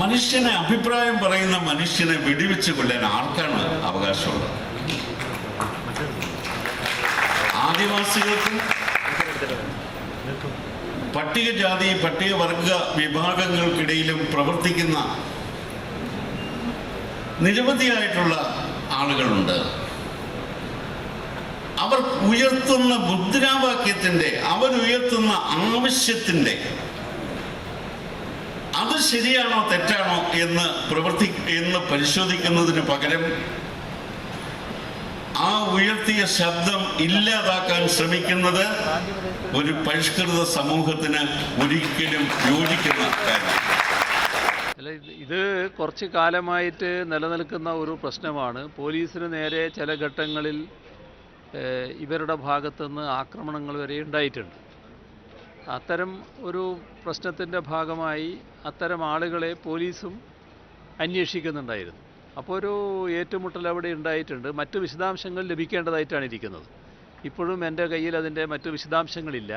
മനുഷ്യനെ അഭിപ്രായം പറയുന്ന മനുഷ്യനെ വെടിവെച്ച് കൊല്ലാൻ ആർക്കാണ് അവകാശമുള്ളത്? ആദിവാസികൾക്കും പട്ടികജാതി പട്ടികവർഗ വിഭാഗങ്ങൾക്കിടയിലും പ്രവർത്തിക്കുന്ന നിരവധിയായിട്ടുള്ള ആളുകളുണ്ട്. അവർ ഉയർത്തുന്ന മുദ്രാവാക്യത്തിൻ്റെ, അവരുയർത്തുന്ന ആവശ്യത്തിൻ്റെ അത് ശരിയാണോ തെറ്റാണോ എന്ന് പരിശോധിക്കുന്നതിന് പകരം ആ ഉയർത്തിയ ശബ്ദം ഇല്ലാതാക്കാൻ ശ്രമിക്കുന്നത് ഒരു പരിഷ്കൃത സമൂഹത്തിന് ഒരിക്കലും യോജിക്കുന്ന കാര്യമാണ്. അല്ല, ഇത് കുറച്ച് കാലമായിട്ട് നിലനിൽക്കുന്ന ഒരു പ്രശ്നമാണ്. പോലീസിന് നേരെ ചില ഘട്ടങ്ങളിൽ ഇവരുടെ ഭാഗത്തുനിന്ന് ആക്രമണങ്ങൾ വരെ ഉണ്ടായിട്ടുണ്ട്. അത്തരം ഒരു പ്രശ്നത്തിൻ്റെ ഭാഗമായി അത്തരം ആളുകളെ പോലീസും അന്വേഷിക്കുന്നുണ്ടായിരുന്നു. അപ്പോൾ ഒരു ഏറ്റുമുട്ടൽ അവിടെ ഉണ്ടായിട്ടുണ്ട്. മറ്റ് വിശദാംശങ്ങൾ ലഭിക്കേണ്ടതായിട്ടാണ് ഇരിക്കുന്നത്. ഇപ്പോഴും എൻ്റെ കയ്യിൽ അതിൻ്റെ മറ്റ് വിശദാംശങ്ങളില്ല.